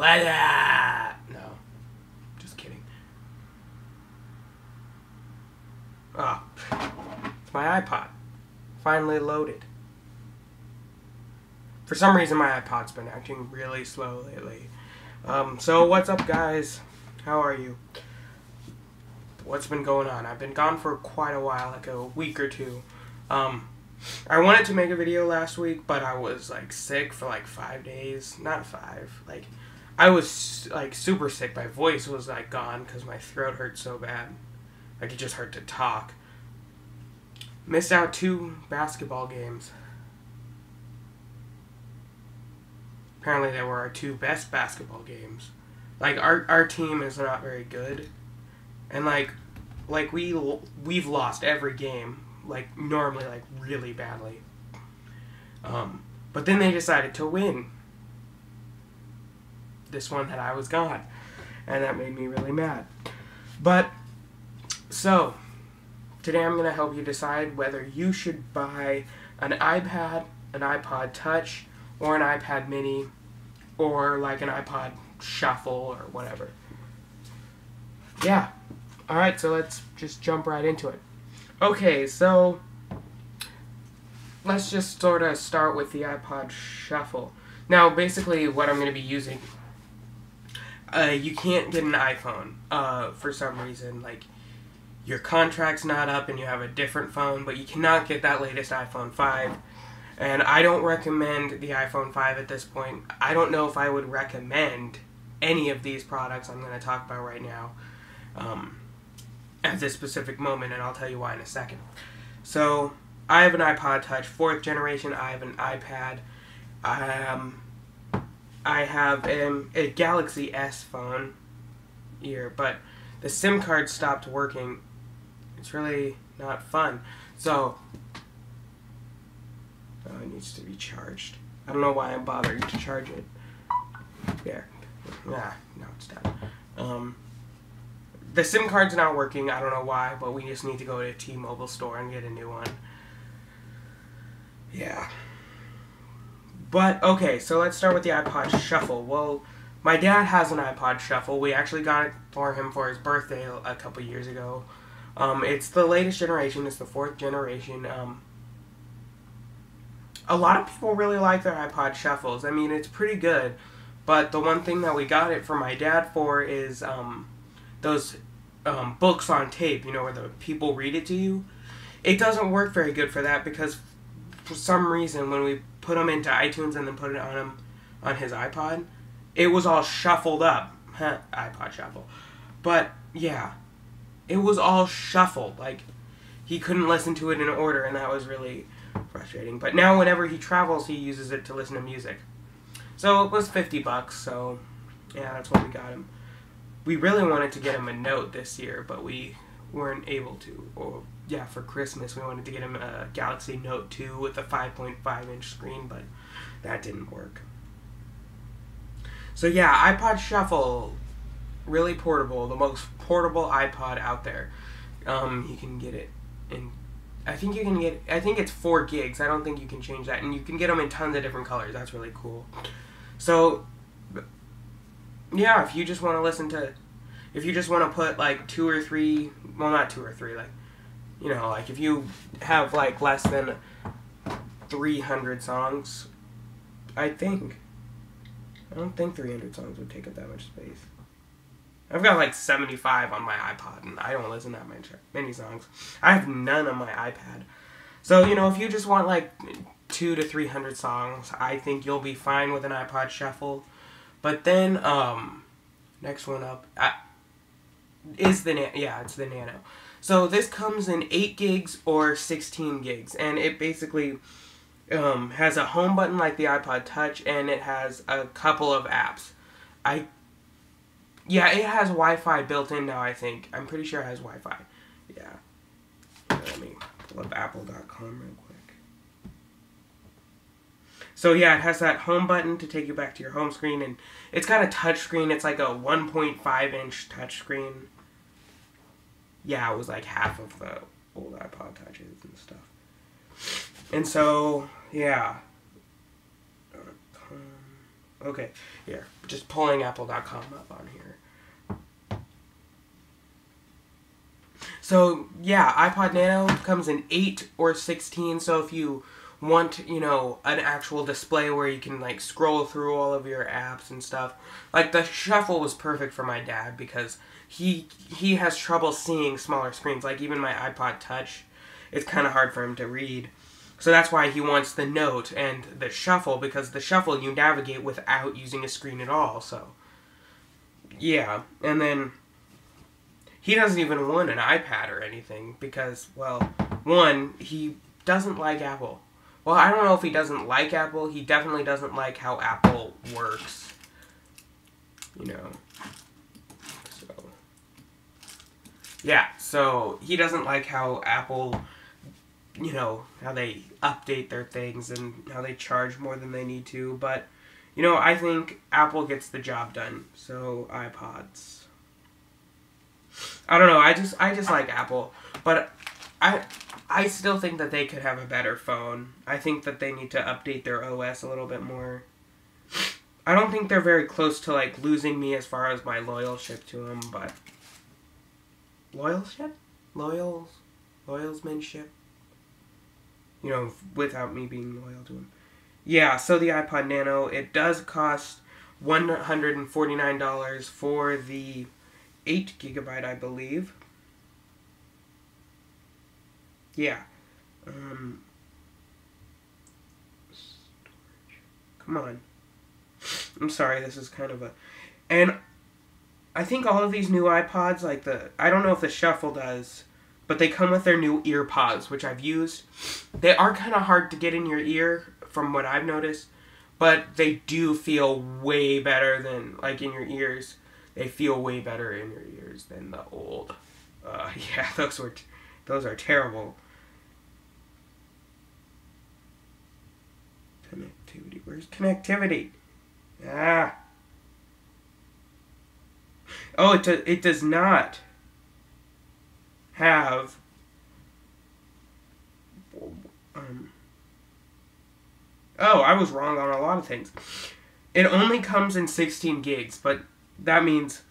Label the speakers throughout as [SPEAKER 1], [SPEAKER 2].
[SPEAKER 1] No, just kidding. Ah, it's my iPod. Finally loaded. For some reason, my iPod's been acting really slow lately. So what's up, guys? How are you? What's been going on? I've been gone for quite a while, like a week or two. I wanted to make a video last week, but I was like sick for like 5 days. Not 5. Like, I was like super sick. My voice was like gone because my throat hurt so bad. Like, it just hurt to talk. Missed out 2 basketball games. Apparently they were our 2 best basketball games. Like, our team is not very good. And like we've lost every game, like normally, like really badly. But then they decided to win this one that I was gone. And that made me really mad. But so today I'm gonna help you decide whether you should buy an iPad, an iPod Touch, or an iPad Mini, or like an iPod Shuffle or whatever. Yeah. Alright, so let's just jump right into it. Okay, so let's just sort of start with the iPod Shuffle. Now, basically what I'm going to be using, you can't get an iPhone for some reason. Like, your contract's not up and you have a different phone, but you cannot get that latest iPhone 5. And I don't recommend the iPhone 5 at this point. I don't know if I would recommend any of these products I'm going to talk about right now at this specific moment, and I'll tell you why in a second. So, I have an iPod Touch, 4th generation. I have an iPad. I have a Galaxy S phone here, but the SIM card stopped working. It's really not fun. So, it needs to be charged. I don't know why I'm bothering to charge it. There. Yeah, no, it's done. The SIM card's not working. I don't know why, but we just need to go to a T-Mobile store and get a new one. Yeah. But, okay, so let's start with the iPod Shuffle. Well, my dad has an iPod Shuffle. We actually got it for him for his birthday a couple years ago. It's the latest generation. It's the 4th generation. A lot of people really like their iPod Shuffles. I mean, it's pretty good. But the one thing that we got it for my dad for is those books on tape, you know, where the people read it to you. It doesn't work very good for that because for some reason when we put them into iTunes and then put it on his iPod, it was all shuffled up. iPod Shuffle. But, yeah. It was all shuffled. Like, he couldn't listen to it in order, and that was really frustrating. But now whenever he travels, he uses it to listen to music. So it was $50, so yeah, that's what we got him. We really wanted to get him a Note this year, but we weren't able to. Or, yeah, for Christmas we wanted to get him a Galaxy Note 2 with a 5.5-inch screen, but that didn't work. So yeah, iPod Shuffle, really portable, the most portable iPod out there. You can get it in, I think it's 4 gigs. I don't think you can change that. And you can get them in tons of different colors. That's really cool. So, yeah, if you just want to listen to, if you just want to put like 2 or 3, well, not 2 or 3, like, you know, like if you have like less than 300 songs, I don't think 300 songs would take up that much space. I've got like 75 on my iPod, and I don't listen to that many songs. I have none on my iPad. So, you know, if you just want like 200 to 300 songs, I think you'll be fine with an iPod Shuffle. But then, next one up is the it's the Nano. So this comes in 8 gigs or 16 gigs, and it basically has a home button like the iPod Touch, and it has a couple of apps. Yeah, it has Wi-Fi built in now, I think. I'm pretty sure it has Wi-Fi. Yeah. Let me pull up apple.com real quick. So yeah, it has that home button to take you back to your home screen, and it's got a touch screen. It's like a 1.5-inch touch screen. Yeah, it was like half of the old iPod Touches and stuff. And so, yeah. Okay, here. Just pulling Apple.com up on here. So, yeah, iPod Nano comes in 8 or 16, so if you want, you know, an actual display where you can, like, scroll through all of your apps and stuff. Like, the Shuffle was perfect for my dad because he has trouble seeing smaller screens. Like, even my iPod Touch, it's kind of hard for him to read. So that's why he wants the Note and the Shuffle, because the Shuffle you navigate without using a screen at all, so... Yeah, and then... He doesn't even want an iPad or anything because, well, one, he doesn't like Apple. Well, I don't know if he doesn't like Apple. He definitely doesn't like how Apple works. You know. So. Yeah, so he doesn't like how Apple, you know, how they update their things and how they charge more than they need to. But, you know, I think Apple gets the job done. So, iPods. I don't know. I just like Apple, but I still think that they could have a better phone. I think that they need to update their OS a little bit more. I don't think they're very close to like losing me as far as my loyalship to them, but loyalship, loyalsmanship. You know, without me being loyal to them. Yeah. So the iPod Nano, it does cost $149 for the 8 gigabyte, I believe. Yeah. Come on. I'm sorry, this is kind of a... And I think all of these new iPods, like I don't know if the Shuffle does, but they come with their new ear pods, which I've used. They are kind of hard to get in your ear, from what I've noticed, but they do feel way better than, like, in your ears. They feel way better in your ears than the old. Yeah, those are terrible. Connectivity. Where's connectivity? Ah. Oh, it does not have. Oh, I was wrong on a lot of things. It only comes in 16 gigs, but that means,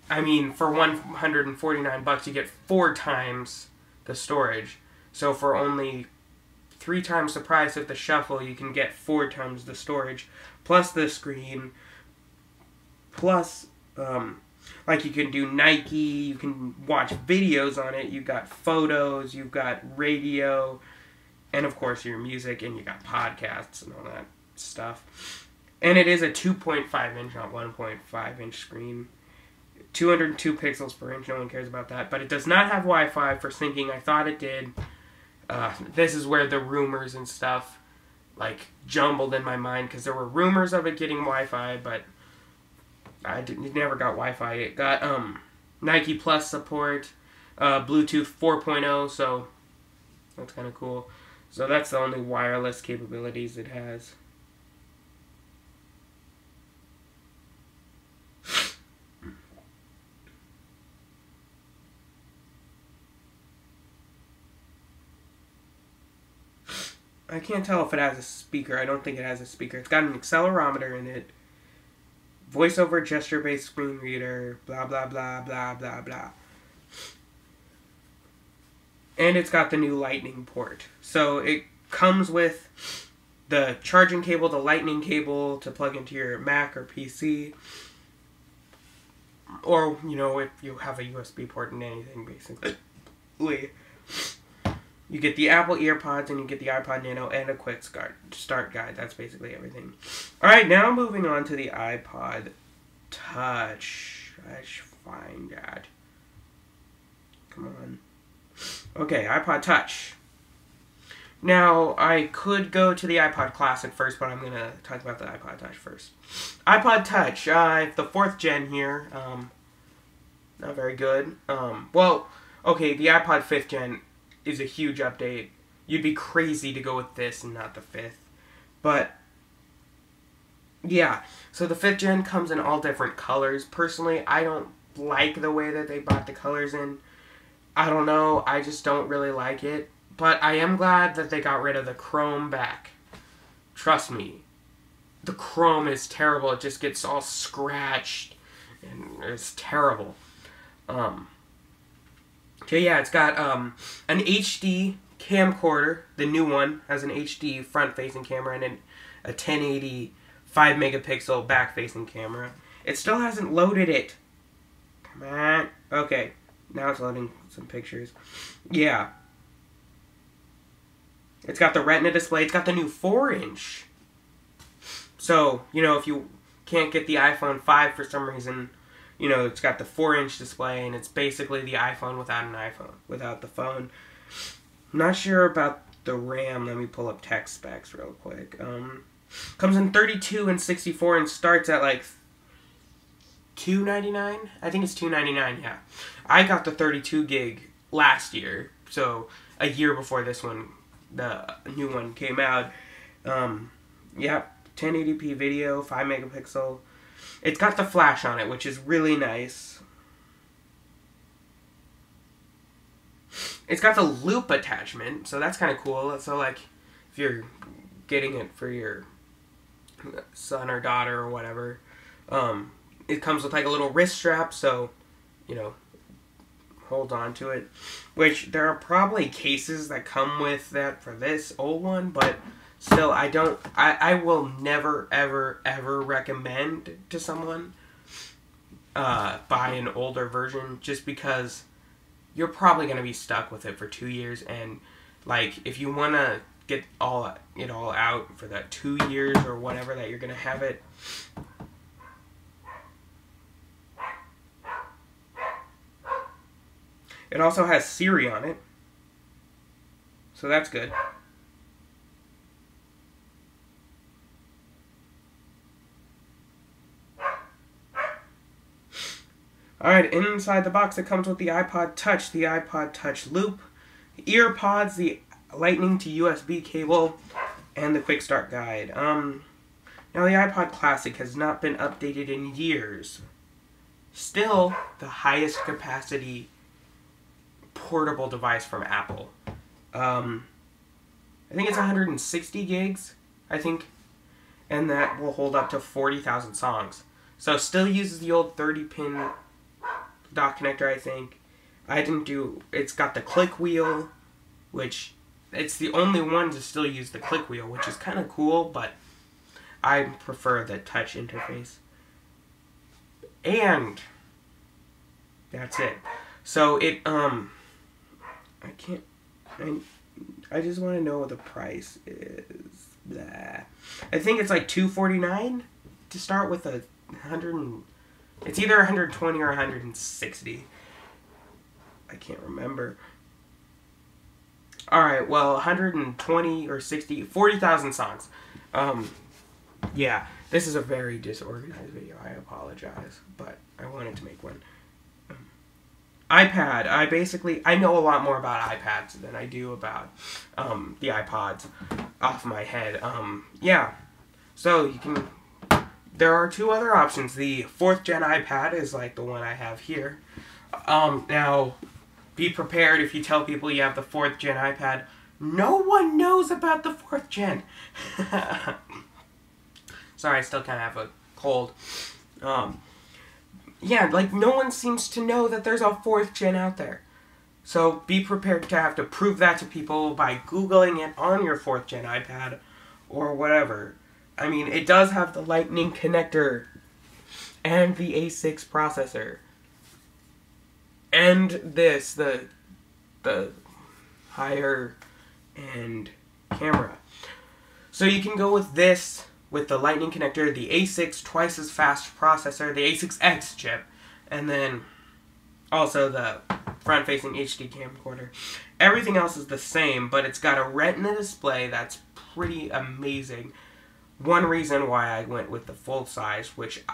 [SPEAKER 1] I mean, for $149 you get 4 times the storage. So for only 3 times the price of the Shuffle, you can get 4 times the storage, plus the screen, plus, like you can do Nike, you can watch videos on it, you've got photos, you've got radio, and of course your music, and you got podcasts and all that stuff. And it is a 2.5 inch, not 1.5 inch screen. 202 pixels per inch, no one cares about that. But it does not have Wi-Fi for syncing. I thought it did. This is where the rumors and stuff, like, jumbled in my mind. Because there were rumors of it getting Wi-Fi, but it never got Wi-Fi. It got Nike Plus support, Bluetooth 4.0, so that's kind of cool. So that's the only wireless capabilities it has. I can't tell if it has a speaker. I don't think it has a speaker. It's got an accelerometer in it. Voice-over gesture-based screen reader. Blah, blah, blah, blah, blah, blah. And it's got the new lightning port. So it comes with the charging cable, the lightning cable to plug into your Mac or PC. Or, you know, if you have a USB port in anything, basically. You get the Apple EarPods, and you get the iPod Nano, and a quick start guide. That's basically everything. Alright, now moving on to the iPod Touch. I should find that. Come on. Okay, iPod Touch. Now, I could go to the iPod Classic first, but I'm going to talk about the iPod Touch first. iPod Touch, the 4th gen here. Not very good. Well, okay, the iPod 5th gen is a huge update. You'd be crazy to go with this and not the 5th. But, yeah. So the 5th gen comes in all different colors. Personally, I don't like the way that they brought the colors in. I don't know. I just don't really like it. But I am glad that they got rid of the chrome back. Trust me. the chrome is terrible. It just gets all scratched, and it's terrible. Okay, yeah, it's got an HD camcorder. The new one has an HD front-facing camera and a 1080 5-megapixel back-facing camera. It still hasn't loaded it. Come on. Okay, now it's loading some pictures. Yeah. It's got the Retina display. It's got the new 4-inch. So, you know, if you can't get the iPhone 5 for some reason, you know, it's got the 4-inch display, and it's basically the iPhone without an iPhone, without the phone. I'm not sure about the RAM. Let me pull up tech specs real quick. Comes in 32 and 64 and starts at like $299. I think it's $299. Yeah, I got the 32 gig last year, so a year before this one, the new one came out. Yeah, 1080p video, 5-megapixel. It's got the flash on it, which is really nice. It's got the loop attachment, so that's kind of cool. So, like, if you're getting it for your son or daughter or whatever, it comes with, like, a little wrist strap, so, you know, hold on to it. Which, there are probably cases that come with that for this old one, but still, I will never, ever, ever recommend to someone buy an older version, just because you're probably going to be stuck with it for 2 years, and, like, if you want to get it all out for that 2 years or whatever that you're going to have it, it also has Siri on it, so that's good. Alright, inside the box it comes with the iPod Touch, the iPod Touch Loop, ear pods, the Lightning to USB cable, and the Quick Start Guide. Now the iPod Classic has not been updated in years. Still, the highest capacity portable device from Apple. I think it's 160 gigs, I think, and that will hold up to 40,000 songs. So still uses the old 30-pin dock connector, I think. It's got the click wheel, which, it's the only one to still use the click wheel, which is kind of cool, but I prefer the touch interface. And that's it. So it, I just want to know what the price is. Blah. I think it's like $249 to start with a 100. It's either 120 or 160. I can't remember. Alright, well, 120 or 60, 40,000 songs. Yeah, this is a very disorganized video. I apologize, but I wanted to make one. iPad. I know a lot more about iPads than I do about the iPods off my head. Yeah, so you can... There are two other options. The 4th gen iPad is like the one I have here. Now, be prepared if you tell people you have the 4th gen iPad. No one knows about the 4th gen. Sorry, I still kind of have a cold. Yeah, like, no one seems to know that there's a 4th gen out there. So be prepared to have to prove that to people by Googling it on your 4th gen iPad or whatever. I mean, it does have the Lightning connector and the A6 processor. And this, the higher end camera. So you can go with this, with the Lightning connector, the A6 twice as fast processor, the A6X chip, and then also the front-facing HD camcorder. Everything else is the same, but it's got a Retina display that's pretty amazing. One reason why I went with the full size, which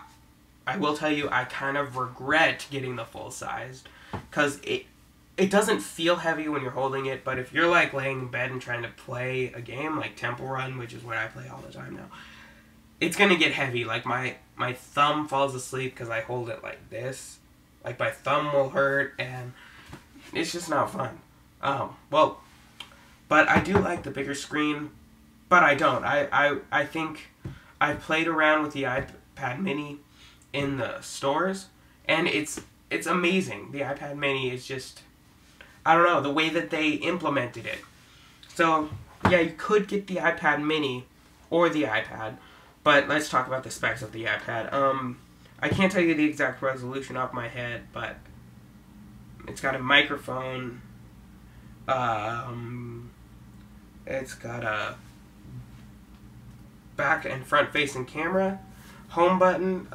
[SPEAKER 1] I will tell you I kind of regret getting the full size, because it doesn't feel heavy when you're holding it, but if you're like laying in bed and trying to play a game like Temple Run, which is what I play all the time now, it's going to get heavy. Like my thumb falls asleep because I hold it like this. Like my thumb will hurt, and it's just not fun. Well, but I do like the bigger screen. But I don't. I think I played around with the iPad Mini in the stores, and it's amazing. The iPad Mini is just, I don't know, the way that they implemented it. So, yeah, you could get the iPad Mini or the iPad, but let's talk about the specs of the iPad. I can't tell you the exact resolution off my head, but it's got a microphone. It's got a back and front facing camera, home button,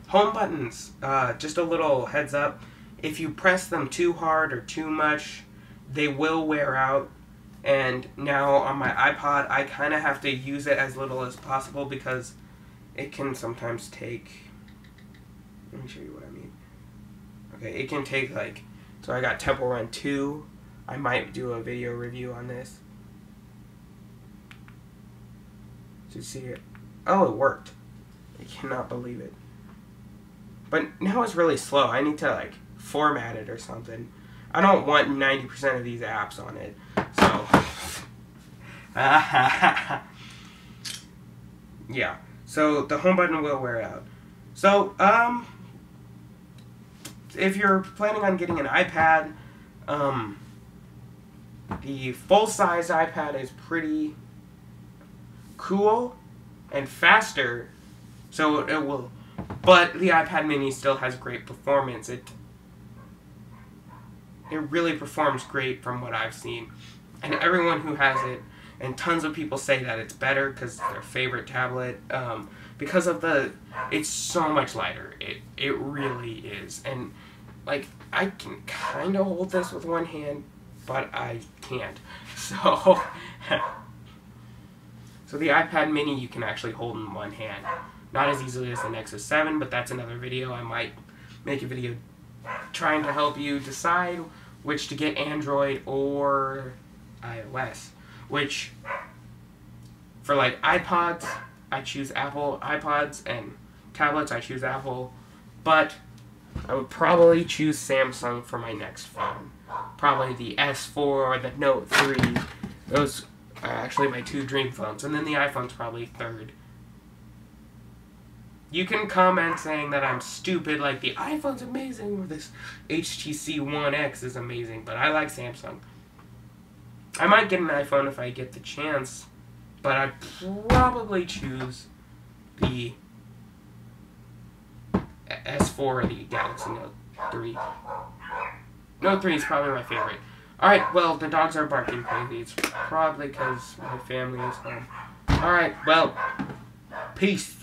[SPEAKER 1] home buttons, just a little heads up, if you press them too hard or too much, they will wear out. And now on my iPod, I kind of have to use it as little as possible because it can sometimes take, let me show you what I mean. Okay, it can take like, so I got Temple Run 2. I might do a video review on this. Did you see it? Oh, it worked. I cannot believe it. But now it's really slow. I need to like format it or something. I don't want 90% of these apps on it. So, yeah. So the home button will wear out. So, if you're planning on getting an iPad, the full-size iPad is pretty cool and faster, so it will, but the iPad Mini still has great performance. It really performs great from what I've seen, and everyone who has it, and tons of people say that it's better because it's their favorite tablet, because of it's so much lighter. It really is. And like, I can kind of hold this with one hand, but I can't. So, so the iPad Mini you can actually hold in one hand. Not as easily as the Nexus 7, but that's another video. I might make a video trying to help you decide which to get, Android or iOS. Which, for like iPods, I choose Apple. iPods and tablets, I choose Apple. But I would probably choose Samsung for my next phone. Probably the S4 or the Note 3. Those are actually my two dream phones. And then the iPhone's probably third. You can comment saying that I'm stupid, like the iPhone's amazing, or this HTC One X is amazing, but I like Samsung. I might get an iPhone if I get the chance, but I'd probably choose the S4 or the Galaxy Note 3. Note 3 is probably my favorite. Alright, well, the dogs are barking crazy. It's probably because my family is home. Alright, well, peace.